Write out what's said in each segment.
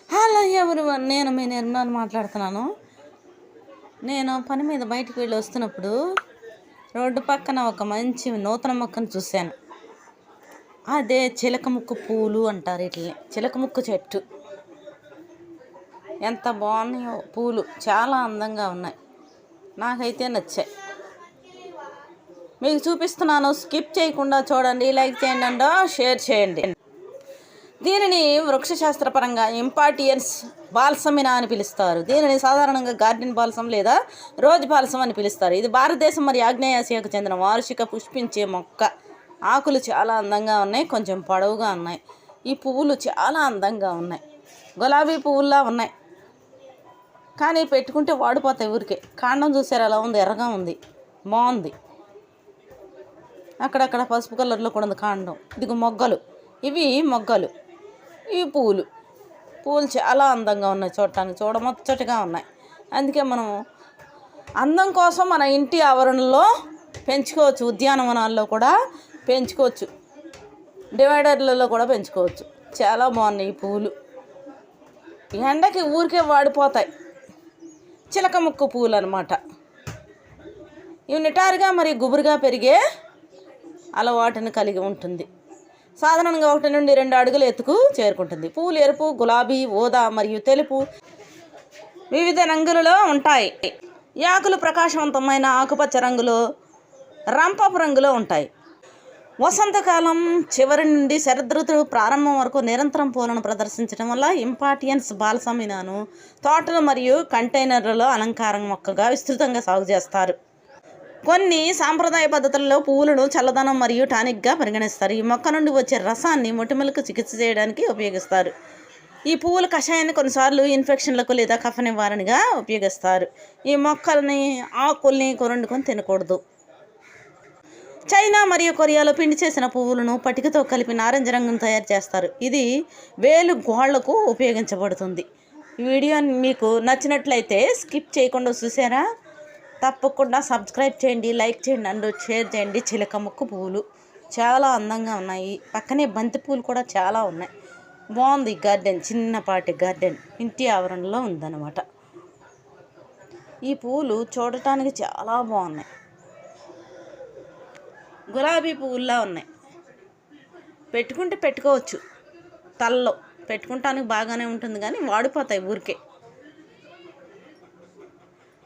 Hello everyone, నేను మీ నిర్మలాని మాట్లాడుతున్నాను. నేను పని మీద బయటికి వెళ్ళి వస్తున్నప్పుడు రోడ్డు పక్కన ఒక మంచి నూతన మొక్కను చూశాను. అదే చిలకముక్కు పూలు అంటారు. వీటిని చిలకముక్కు చెట్టు. ఎంత బాగున్నాయో పూలు, చాలా అందంగా ఉన్నాయి. నాకైతే నచ్చాయి. మీకు చూపిస్తున్నాను, స్కిప్ చేయకుండా చూడండి, లైక్ చేయండి అండ్ షేర్ చేయండి. దీనిని వృక్షశాస్త్రపరంగా ఇంపార్టియన్స్ బాల్సమినా అని పిలుస్తారు. దీనిని సాధారణంగా గార్డెన్ బాల్సం లేదా రోజ్ బాల్సం అని పిలుస్తారు. ఇది భారతదేశం మరియు ఆగ్నేయాసియాకు చెందిన వార్షిక పుష్పించే మొక్క. ఆకులు చాలా అందంగా ఉన్నాయి, కొంచెం పొడవుగా ఉన్నాయి. ఈ పువ్వులు చాలా అందంగా ఉన్నాయి, గులాబీ పువ్వుల్లా ఉన్నాయి. కానీ పెట్టుకుంటే వాడిపోతాయి ఊరికే. కాండం చూసారు అలా ఉంది, ఎర్రగా ఉంది, బాగుంది. అక్కడక్కడ పసుపు కలర్లో కూడా ఉంది కాండం. ఇదిగో మొగ్గలు, ఇవి మొగ్గలు. ఈ పూలు చాలా అందంగా ఉన్నాయి, చూడటానికి చూడముచ్చటగా ఉన్నాయి. అందుకే మనం అందం కోసం మన ఇంటి ఆవరణలో పెంచుకోవచ్చు, ఉద్యానవనాల్లో కూడా పెంచుకోవచ్చు, డివైడర్లలో కూడా పెంచుకోవచ్చు. చాలా బాగున్నాయి ఈ పూలు. ఎండకి ఊరికే వాడిపోతాయి. చిలకముక్కు పూలు అన్నమాట. ఇవి నిటారుగా మరియు గుబురుగా పెరిగే అలవాటుని కలిగి ఉంటుంది. సాధారణంగా 1 నుండి 2 అడుగుల ఎత్తుకు చేరుకుంటుంది. పూలు ఎరుపు, గులాబీ, ఊదా మరియు తెలుపు వివిధ రంగులలో ఉంటాయి. ఈ ఆకులు ప్రకాశవంతమైన ఆకుపచ్చ రంగులో, రంపపు రంగులో ఉంటాయి. వసంతకాలం చివరి నుండి శరదృతువు ప్రారంభం వరకు నిరంతరం పూలను ప్రదర్శించడం వల్ల ఇంపార్టియన్స్ బాల్సమినాను తోటలు మరియు కంటైనర్లలో అలంకారం మొక్కగా విస్తృతంగా సాగు చేస్తారు. కొన్ని సాంప్రదాయ పద్ధతుల్లో పువ్వులను చల్లదనం మరియు టానిక్గా పరిగణిస్తారు. ఈ మొక్క నుండి వచ్చే రసాన్ని మొటిమలకు చికిత్స చేయడానికి ఉపయోగిస్తారు. ఈ పువ్వుల కషాయాన్ని కొన్నిసార్లు ఇన్ఫెక్షన్లకు లేదా కఫ నివారణగా ఉపయోగిస్తారు. ఈ మొక్కల్ని ఆకుల్ని వండుకొని తినకూడదు. చైనా మరియు కొరియాలో పిండి చేసిన పువ్వులను పటికతో కలిపి నారింజ రంగును తయారు చేస్తారు. ఇది వేలు గోళ్లకు ఉపయోగించబడుతుంది. ఈ వీడియో మీకు నచ్చినట్లయితే స్కిప్ చేయకుండా చూసారా, తప్పకుండా సబ్స్క్రైబ్ చేయండి, లైక్ చేయండి అండ్ షేర్ చేయండి. చిలకముక్కు పువ్వులు చాలా అందంగా ఉన్నాయి. పక్కనే బంతి పూలు కూడా చాలా ఉన్నాయి. బాగుంది గార్డెన్, చిన్నపాటి గార్డెన్ ఇంటి ఆవరణలో ఉందన్నమాట. ఈ పువ్వులు చూడటానికి చాలా బాగున్నాయి, గులాబీ పువ్వుల్లా ఉన్నాయి. పెట్టుకుంటే పెట్టుకోవచ్చు, తలలో పెట్టుకుంటానికి బాగానే ఉంటుంది, కానీ వాడిపోతాయి ఊరికే.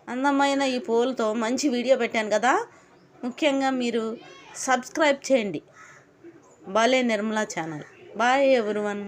అందమైన ఈ పూలతో మంచి వీడియో పెట్టాను కదా. ముఖ్యంగా మీరు సబ్స్క్రైబ్ చేయండి భలే నిర్మలా ఛానల్. Bye everyone.